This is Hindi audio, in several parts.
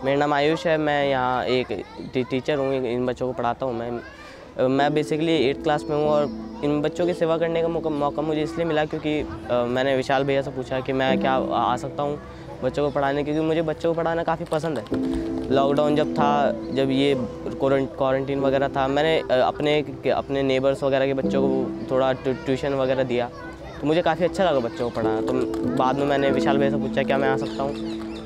मेरा नाम आयुष है। मैं यहाँ एक टीचर हूँ, इन बच्चों को पढ़ाता हूँ। मैं बेसिकली 8th क्लास में हूँ और इन बच्चों की सेवा करने का मौका मुझे इसलिए मिला क्योंकि मैंने विशाल भैया से पूछा कि मैं क्या आ सकता हूँ बच्चों को पढ़ाने, क्योंकि मुझे बच्चों को पढ़ाना काफ़ी पसंद है। लॉकडाउन जब था, जब ये क्वारंटीन वगैरह था, मैंने अपने नेबर्स वगैरह के बच्चों को थोड़ा ट्यूशन वगैरह दिया, तो मुझे काफ़ी अच्छा लगा बच्चों को पढ़ाना। तो बाद में मैंने विशाल भैया से पूछा क्या मैं आ सकता हूँ।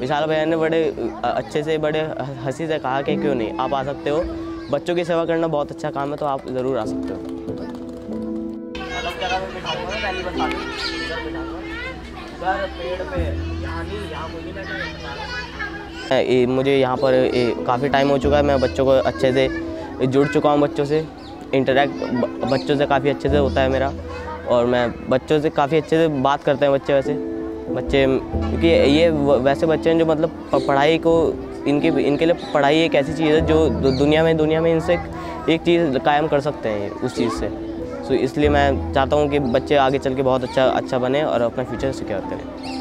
विशाल भैया ने बड़े अच्छे से, बड़े हंसी से कहा कि क्यों नहीं, आप आ सकते हो, बच्चों की सेवा करना बहुत अच्छा काम है, तो आप ज़रूर आ सकते हो। मुझे यहाँ पर काफ़ी टाइम हो चुका है, मैं बच्चों को अच्छे से जुड़ चुका हूँ, बच्चों से इंटरेक्ट बच्चों से काफ़ी अच्छे से होता है मेरा, और मैं बच्चों से काफ़ी अच्छे से बात करते हैं बच्चे क्योंकि ये वैसे बच्चे हैं जो मतलब पढ़ाई को इनके लिए पढ़ाई एक ऐसी चीज़ है जो दुनिया में इनसे एक चीज़ कायम कर सकते हैं उस चीज़ से। सो इसलिए मैं चाहता हूँ कि बच्चे आगे चल के बहुत अच्छा बने और अपना फ्यूचर सिक्योर करें।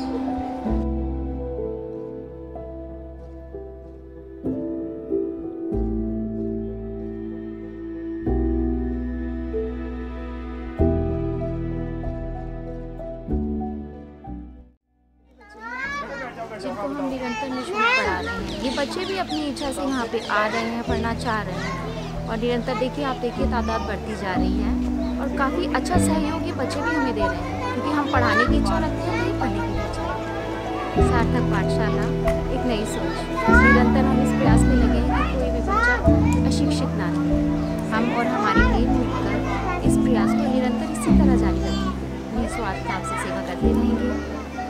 जिनको हम निरंतर निःशुल्क पढ़ा रहे हैं, ये बच्चे भी अपनी इच्छा से यहाँ पे आ रहे हैं, पढ़ना चाह रहे हैं और निरंतर देखिए आप देखिए तादाद बढ़ती जा रही है और काफ़ी अच्छा सहयोग ये बच्चे भी हमें दे रहे हैं, क्योंकि हम पढ़ाने की इच्छा रखते हैं, वही पढ़ने की इच्छा रखते हैं। सार्थक पाठशाला एक नई सोच, निरंतर हम इस प्रयास में लगे हैं कि कोई भी बच्चा अशिक्षित ना रहे। हम और हमारी टीम मिलकर इस प्रयास को निरंतर इसी तरह जारी रखेंगे, निस्वार्थ भाव से सेवा करते रहेंगे।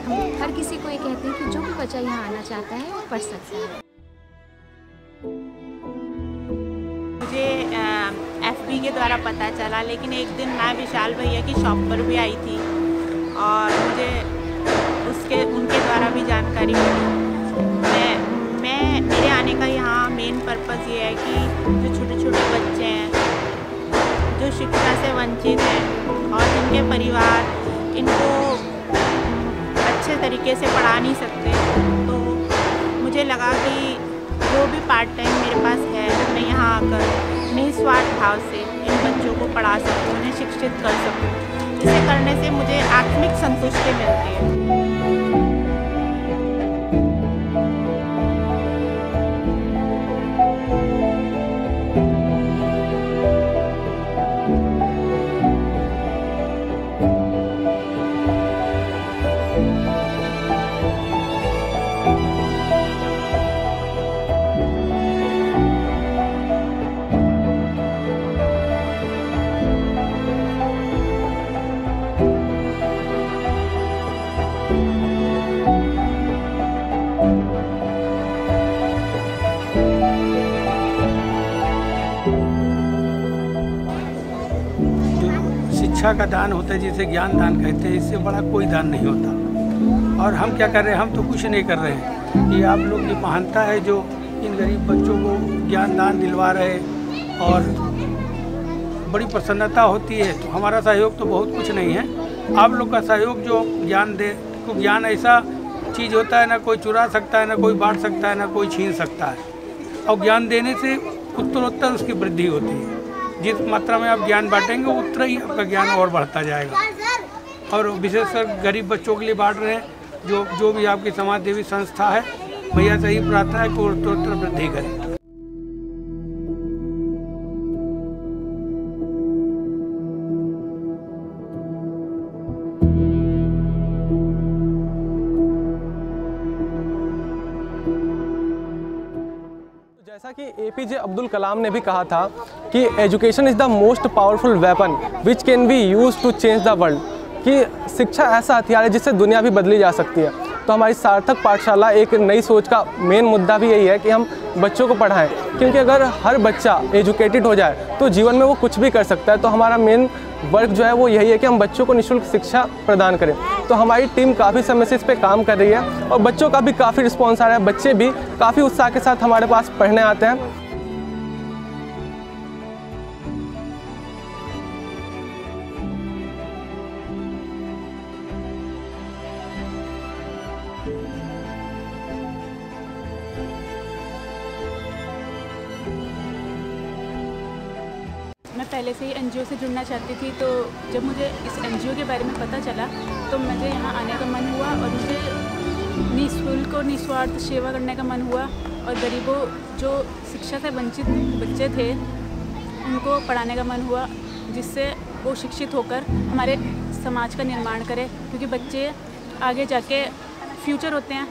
हम हर किसी को ये कहते हैं कि जो भी बच्चा यहाँ आना चाहता है वो पढ़ सकता है। मुझे FB के द्वारा पता चला, लेकिन एक दिन मैं विशाल भैया की शॉप पर भी आई थी और मुझे उनके द्वारा भी जानकारी मिली। मेरे आने का यहाँ मेन पर्पज़ ये है कि जो छोटे छोटे बच्चे हैं जो शिक्षा से वंचित हैं और जिनके परिवार इनको अच्छे तरीके से पढ़ा नहीं सकते, तो मुझे लगा कि जो भी पार्ट टाइम मेरे पास है मैं यहाँ आकर निस्वार्थ भाव से इन बच्चों को पढ़ा सकूँ, उन्हें शिक्षित कर सकूँ। इसे करने से मुझे आत्मिक संतुष्टि मिलती है। शिक्षा का दान होता है, जिसे ज्ञान दान कहते हैं, इससे बड़ा कोई दान नहीं होता। और हम क्या कर रहे हैं, हम तो कुछ नहीं कर रहे हैं। ये आप लोग की महानता है जो इन गरीब बच्चों को ज्ञान दान दिलवा रहे और बड़ी प्रसन्नता होती है। तो हमारा सहयोग तो बहुत कुछ नहीं है, आप लोग का सहयोग जो ज्ञान दे, तो ज्ञान ऐसा चीज़ होता है ना कोई चुरा सकता है, ना कोई बांट सकता है, ना कोई छीन सकता है। और ज्ञान देने से उत्तरोत्तर उसकी वृद्धि होती है। जिस मात्रा में आप ज्ञान बांटेंगे उतना ही आपका ज्ञान और बढ़ता जाएगा। और विशेषकर गरीब बच्चों के लिए बांट रहे हैं, जो भी आपकी समाज देवी संस्था है, भैया से ही प्रार्थना है कि उत्तरोत्तर वृद्धि करें। जैसा कि APJ अब्दुल कलाम ने भी कहा था कि education is the most powerful weapon which can be use to change the world, कि शिक्षा ऐसा हथियार है जिससे दुनिया भी बदली जा सकती है। तो हमारी सार्थक पाठशाला एक नई सोच का मेन मुद्दा भी यही है कि हम बच्चों को पढ़ाएं, क्योंकि अगर हर बच्चा एजुकेटेड हो जाए तो जीवन में वो कुछ भी कर सकता है। तो हमारा मेन वर्क जो है वो यही है कि हम बच्चों को निःशुल्क शिक्षा प्रदान करें। तो हमारी टीम काफ़ी समय से इस पर काम कर रही है और बच्चों का भी काफ़ी रिस्पॉन्स आ रहा है। बच्चे भी काफ़ी उत्साह के साथ हमारे पास पढ़ने आते हैं। मैं पहले से ही एनजीओ से जुड़ना चाहती थी, तो जब मुझे इस एनजीओ के बारे में पता चला तो मुझे यहाँ आने का मन हुआ और मुझे निःशुल्क और निस्वार्थ सेवा करने का मन हुआ और गरीबों जो शिक्षा से वंचित बच्चे थे उनको पढ़ाने का मन हुआ, जिससे वो शिक्षित होकर हमारे समाज का निर्माण करें, क्योंकि बच्चे आगे जाके फ्यूचर होते हैं।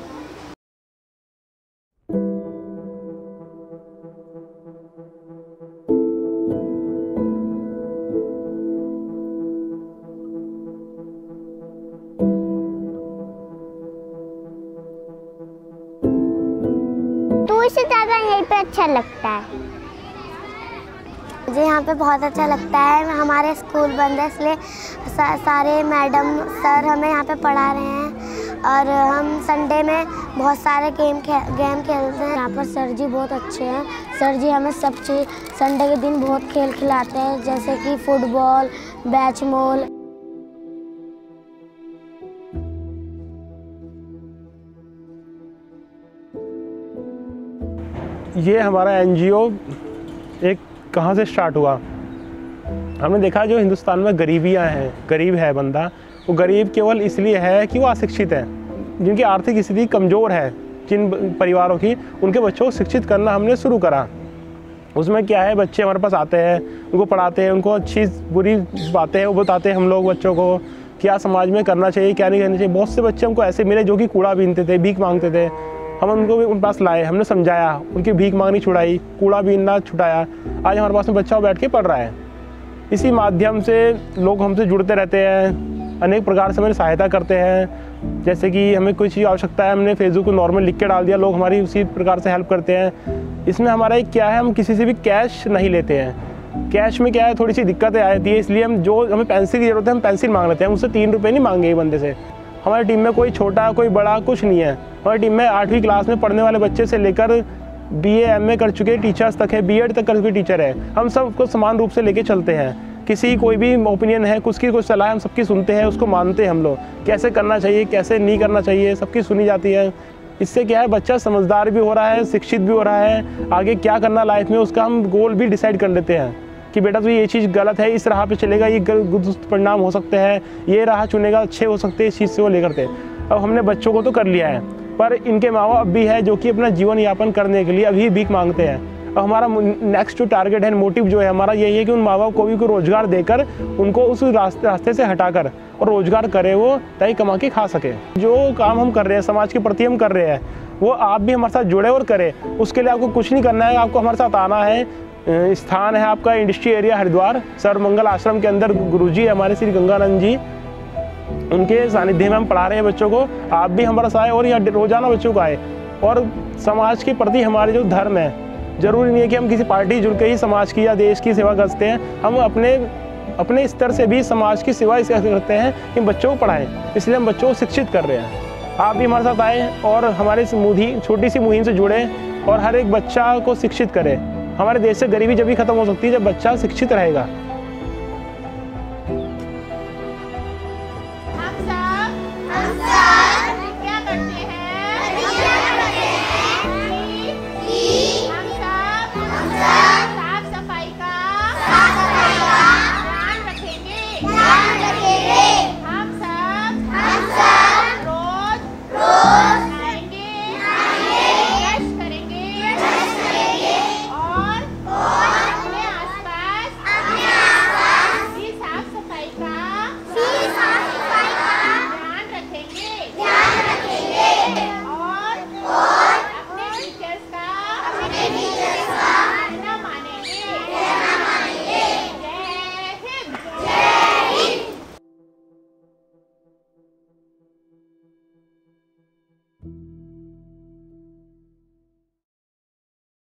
तो इससे ज़्यादा यहीं पे अच्छा लगता है। मुझे यहाँ पे बहुत अच्छा लगता है। हमारे स्कूल बंद है इसलिए सारे मैडम सर हमें यहाँ पे पढ़ा रहे हैं और हम संडे में बहुत सारे गेम खेलते हैं। यहाँ पर सर जी बहुत अच्छे हैं। सर जी हमें सब चीज़ संडे के दिन बहुत खेल खिलाते हैं, जैसे कि फुटबॉल, बैचबॉल। ये हमारा एनजीओ एक कहाँ से स्टार्ट हुआ, हमने देखा जो हिंदुस्तान में गरीबियाँ हैं, गरीब है बंदा, वो गरीब केवल इसलिए है कि वो अशिक्षित है। जिनकी आर्थिक स्थिति कमज़ोर है, जिन परिवारों की, उनके बच्चों को शिक्षित करना हमने शुरू करा। उसमें क्या है, बच्चे हमारे पास आते हैं, उनको पढ़ाते हैं, उनको अच्छी बुरी बातें हैं वो बताते हैं हम लोग बच्चों को, क्या समाज में करना चाहिए क्या नहीं करना चाहिए। बहुत से बच्चे हमको ऐसे मिले जो कि कूड़ा बीनते थे, भीख मांगते थे। हम उनको भी उन पास लाए, हमने समझाया, उनकी भीख मांगनी छुड़ाई, कूड़ा बीनना छुटाया। आज हमारे पास में बच्चा बैठ के पढ़ रहा है। इसी माध्यम से लोग हमसे जुड़ते रहते हैं, अनेक प्रकार से हमें सहायता करते हैं। जैसे कि हमें कोई चीज़ आवश्यकता है, हमने फेसबुक को नॉर्मल लिख के डाल दिया, लोग हमारी उसी प्रकार से हेल्प करते हैं। इसमें हमारा एक क्या है, हम किसी से भी कैश नहीं लेते हैं। कैश में क्या है, थोड़ी सी दिक्कतें आ जाती है, इसलिए हमें पेंसिल की ज़रूरत है, हम पेंसिल मांग लेते हैं। हम उससे 3 रुपये नहीं मांगेंगे बंदे से। हमारी टीम में कोई छोटा कोई बड़ा कुछ नहीं है। हमारी टीम में 8वीं क्लास में पढ़ने वाले बच्चे से लेकर BA MA कर चुके टीचर्स तक है, BEd तक कर चुके टीचर है। हम सबको समान रूप से लेके चलते हैं। किसी कोई भी ओपिनियन है, कुछ की कोई सलाह, हम सबकी सुनते हैं, उसको मानते हैं। हम लोग कैसे करना चाहिए कैसे नहीं करना चाहिए सबकी सुनी जाती है। इससे क्या है, बच्चा समझदार भी हो रहा है, शिक्षित भी हो रहा है। आगे क्या करना लाइफ में उसका हम गोल भी डिसाइड कर लेते हैं कि बेटा तो ये चीज़ गलत है, इस राह पे चलेगा, ये दुष्ट परिणाम हो सकते हैं, ये राह चुनेगा अच्छे हो सकते हैं, इस चीज़ से वो लेकर थे। अब हमने बच्चों को तो कर लिया है, पर इनके माँ बाप भी है जो कि अपना जीवन यापन करने के लिए अभी भीख मांगते हैं। अब हमारा नेक्स्ट जो टारगेट है, मोटिव जो है हमारा यही है कि उन माँ बाप को भी कोई रोज़गार देकर उनको उस रास्ते से हटाकर और रोज़गार करे वो, ताकि कमा के खा सके। जो काम हम कर रहे हैं, समाज के प्रति हम कर रहे हैं, वो आप भी हमारे साथ जुड़े और करें। उसके लिए आपको कुछ नहीं करना है, आपको हमारे साथ आना है। स्थान है आपका इंडस्ट्री एरिया हरिद्वार, सर्वमंगल आश्रम के अंदर गुरुजी हमारे श्री गंगानंद जी, उनके सानिध्य में हम पढ़ा रहे हैं बच्चों को। आप भी हमारे साथ आए और यहाँ रोजाना बच्चों को आए। और समाज के प्रति हमारे जो धर्म है, जरूरी नहीं है कि हम किसी पार्टी जुड़ के ही समाज की या देश की सेवा करते हैं। हम अपने स्तर से भी समाज की सेवा इसलिए करते हैं कि बच्चों को पढ़ाएं, इसलिए हम बच्चों को शिक्षित कर रहे हैं। आप भी हमारे साथ आए और हमारे छोटी सी मुहिम से जुड़े और हर एक बच्चा को शिक्षित करें। हमारे देश से गरीबी जब भी खत्म हो सकती है जब बच्चा शिक्षित रहेगा।